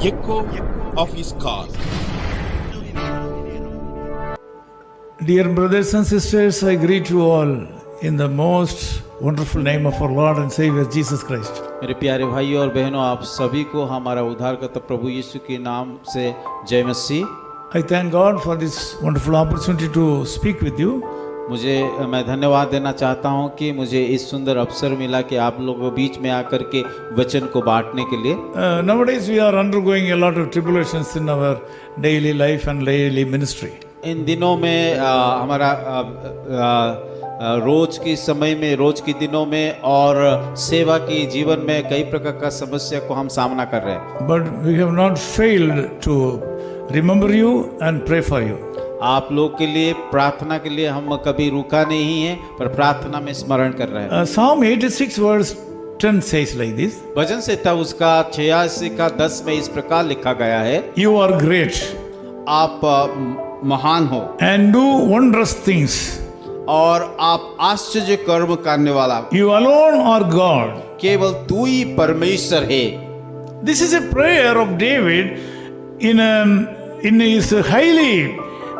echo of his call. Dear brothers and sisters, I greet you all in the most wonderful name of our Lord and Savior Jesus Christ. मेरे प्यारे भाइयों और बहनों, आप सभी को हमारा उद्धारकर्ता प्रभु यीशु के नाम से जय मसीह। I thank God for this wonderful opportunity to speak with you. मैं धन्यवाद देना चाहता हूं कि मुझे इस सुंदर अवसर मिला कि आप लोगों के बीच में आकर के वचन को बांटने के लिए। Nowadays we are undergoing a lot of tribulations in our daily life and daily ministry. इन दिनों में हमारा रोज के समय में, रोज के दिनों में और सेवा के जीवन में कई प्रकार का समस्या को हम सामना कर रहे हैं। But we have not failed to remember you and pray for you. आप लोग के लिए प्रार्थना के लिए हम कभी रुका नहीं है, पर प्रार्थना में स्मरण कर रहे हैं। Psalm 86 verse 10 says like this. भजन संहिता उसका 86 का 10 में इस प्रकार लिखा गया है, You are great आप महान हो and do wondrous things. और आप आश्चर्य कर्म करने वाला, You alone are God. केवल तू ही परमेश्वर है। This is a prayer of David in his highly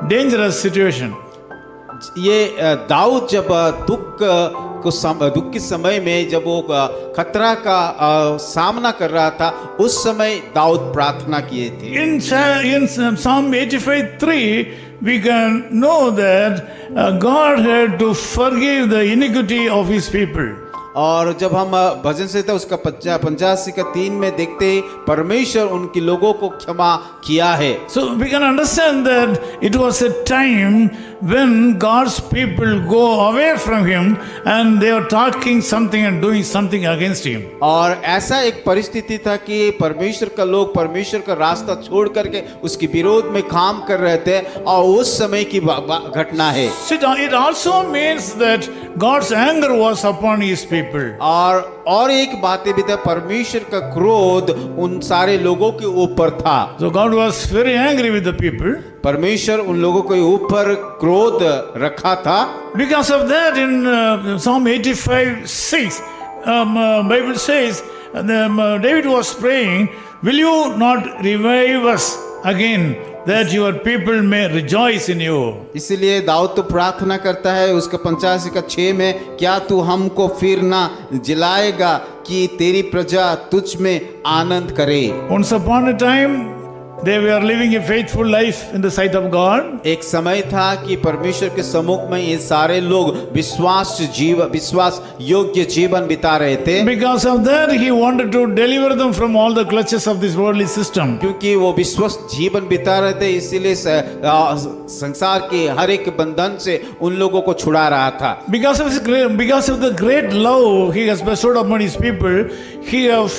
dangerous situation. ये दाऊद जब दुख के समय में जब वो खतरा का सामना कर रहा था, उस समय दाऊद प्रार्थना किए थे। In Psalm 85:3 we can know that God had to forgive the iniquity of his people. और जब हम भजन संहिता उसका 85 का 3 में देखते हैं, परमेश्वर उनके लोगों को क्षमा किया है। So we can understand that it was a time when God's people go away from him and they are talking something and doing something against him. और ऐसा एक परिस्थिति था कि परमेश्वर का लोग परमेश्वर का रास्ता छोड़ करके उसके विरोध में काम कर रहे थे, और उस समय की घटना है। So it also means that God's anger was upon his people. और एक बात भी था, परमेश्वर का क्रोध उन सारे लोगों के ऊपर था। So God was very angry with the people. परमेश्वर उन लोगों के ऊपर क्रोध रखा था। Because of that, in Psalm 85:6, Bible says David was praying, "Will you not revive us again, that your people may rejoice in you?" इसलिए दाऊद तो प्रार्थना करता है उसका 85 का 6 में, क्या तू हमको फिर ना जिलाएगा कि तेरी प्रजा तुझ में आनंद करे। Once upon a time, they were living a faithful life in the sight of God. एक समय था कि परमेश्वर के सम्मुख में ये सारे लोग विश्वास योग्य जीवन बिता रहे थे। Because of that, he wanted to deliver them from all the clutches of this worldly system. क्योंकि वो विश्वस्त जीवन बिता रहे थे, इसीलिए संसार के हर एक बंधन से उन लोगों को छुड़ा रहा था। Because of the great love he has bestowed upon his people, he has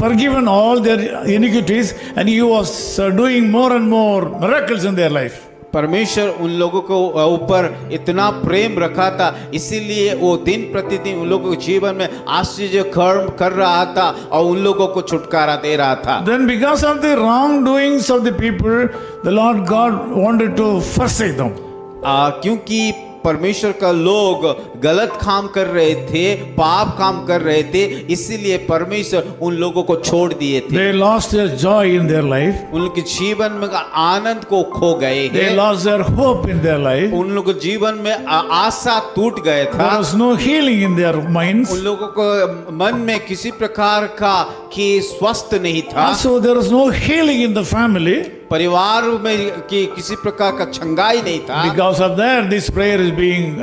forgiven all their iniquities, and he was doing more and more miracles in their life. परमेश्वर उन लोगों को ऊपर इतना प्रेम रखा था, इसीलिए वो दिन प्रतिदिन उन लोगों के जीवन में आश्चर्य कर्म कर रहा था और उन लोगों को छुटकारा दे रहा था। Then because of the wrongdoings of the people, the Lord God wanted to forsake them. क्योंकि परमेश्वर का लोग गलत काम कर रहे थे, पाप काम कर रहे थे, इसीलिए परमेश्वर उन लोगों को छोड़ दिए थे। They lost their joy in their life. उनके जीवन में आनंद को खो गए। They lost their hope in their life. उन लोगों के जीवन में आशा टूट गया था। There was no healing in their minds. उन लोगों को मन में किसी प्रकार का कि स्वस्थ नहीं था। Also, there was no healing in the family. परिवार में कि किसी प्रकार का छंगाई नहीं था। Because of that, this prayer is being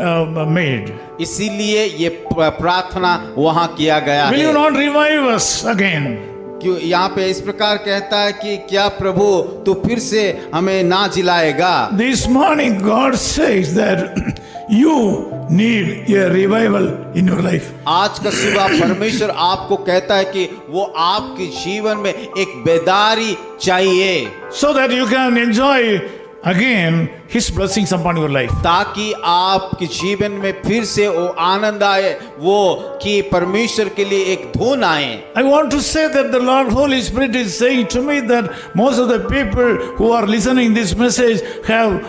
made. इसीलिए ये प्रार्थना वहाँ किया गया Will है। you not revive us again? क्यों यहाँ पे इस प्रकार कहता है कि क्या प्रभु तू फिर से हमें ना जिलाएगा। This morning God says that you need a revival in your life. आज का सुबह परमेश्वर आपको कहता है कि वो आपके जीवन में एक बेदारी चाहिए, So that you can enjoy again His blessings upon your life. ताकि आपके जीवन में फिर से वो आनंद आए, वो कि परमेश्वर के लिए एक धुन आए। I want to say that the Lord Holy Spirit is saying to me that most of the people who are listening this message have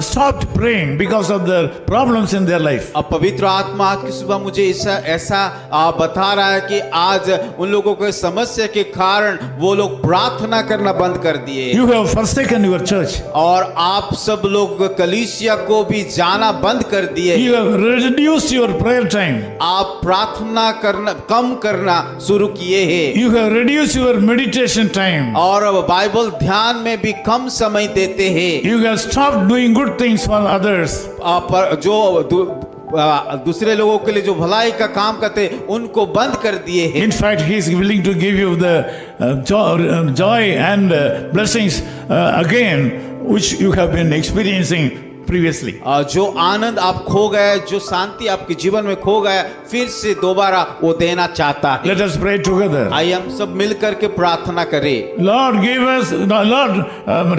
stopped praying because of the problems in their life. अब पवित्र आत्मा आज की सुबह मुझे ऐसा बता रहा है कि आज उन लोगों को समस्या के कारण वो लोग प्रार्थना करना बंद कर दिए। You have forsaken your church. और आप सब लोग कलीसिया को भी जाना बंद कर दिए। You have reduced your prayer time. आप प्रार्थना करना कम करना शुरू किए हैं। You have reduced your meditation time. और अब बाइबल ध्यान में भी कम समय देते हैं। You have stopped doing good things for others. दूसरे लोगों के लिए जो भलाई का काम करते हैं उनको बंद कर दिए हैं। In fact, He is willing to give you the joy and blessings again, which you have been experiencing previously. जो आनंद आप खो गए, जो शांति आपके जीवन में खो गया, फिर से दोबारा वो देना चाहता है। Let us pray together. आइए हम सब मिलकर के प्रार्थना करें। Lord,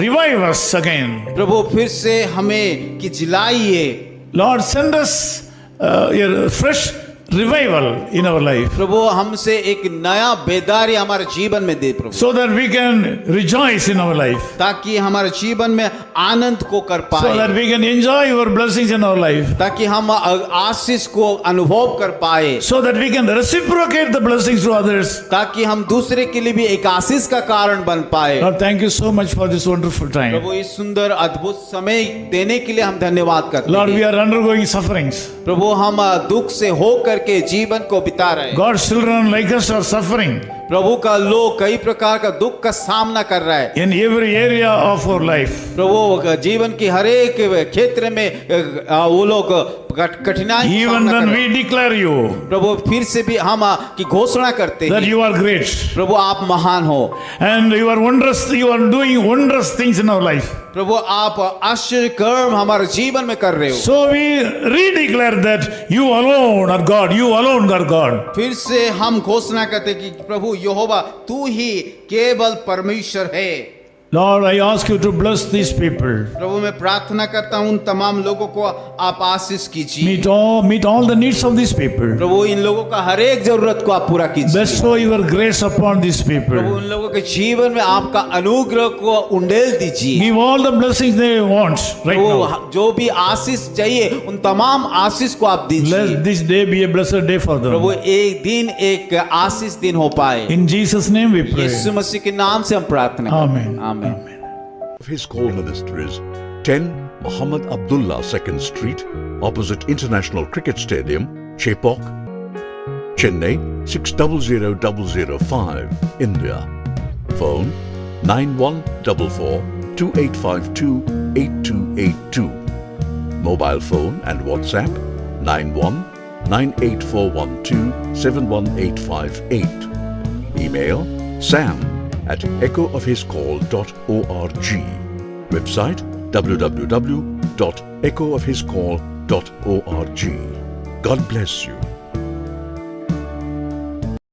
revive us again. प्रभु फिर से हमें कि जिलाइए। Lord, send us a fresh revival in our life, प्रभु हमसे एक नया बेदारी हमारे जीवन में दे प्रभु, so that we can rejoice in our life, ताकि हमारे जीवन में आनंद को कर so पाए, that we can enjoy your blessings in our life, ताकि हम आशीष को अनुभव कर पाए, so that we can reciprocate the blessings to others. ताकि हम दूसरे के लिए भी एक आशीष का कारण बन पाए। Lord, thank you so much for this wonderful time. प्रभु इस सुंदर अद्भुत समय देने के लिए हम धन्यवाद करते Lord, we हैं। are undergoing sufferings. प्रभु हम दुख से होकर के जीवन को बिता रहे हैं। God's children like us are suffering प्रभु का लोग कई प्रकार का दुख का सामना कर रहा है। in every area of our life. प्रभु जीवन की हर एक क्षेत्र में वो लोग कठिनाई का Even सामना कर then रहे हैं। we declare you प्रभु फिर से भी हम की घोषणा करते that हैं, you are great प्रभु आप महान हो, and you are doing wondrous things in our life. प्रभु आप आश्चर्य कर्म हमारे जीवन में कर रहे हो। So we redeclare that you alone are God, you alone are God. फिर से हम घोषणा करते कि प्रभु यहोवा तू ही केवल परमेश्वर है। Lord, I ask you to bless these people. प्रभु मैं प्रार्थना करता हूँ उन तमाम लोगों को आप आशीष कीजिए। Meet all the needs of these people. प्रभु इन लोगों का हर एक जरूरत को आप पूरा कीजिए। Bestow your grace upon these Prabhu people. उन लोगों के जीवन में आपका अनुग्रह को उंडेल दीजिए। Give all the blessings they want right now. प्रभु जो भी आशीष चाहिए उन तमाम आशीष को आप दीजिए। Let this day be a blessed day for them. प्रभु एक दिन एक आशीष दिन हो पाए। In Jesus' name we pray. यीशु मसीह के नाम से हम प्रार्थना करते हैं। Amen. आमीन। His call ministries 10 Muhammad Abdullah 2nd Street, opposite International Cricket Stadium, Chepauk, Chennai 600005, India. Phone 9144 2852 8282. Mobile phone and WhatsApp 91 98412 71858. Email sam@echoofhiscall.org. Website www.echoofhiscall.org. God bless you.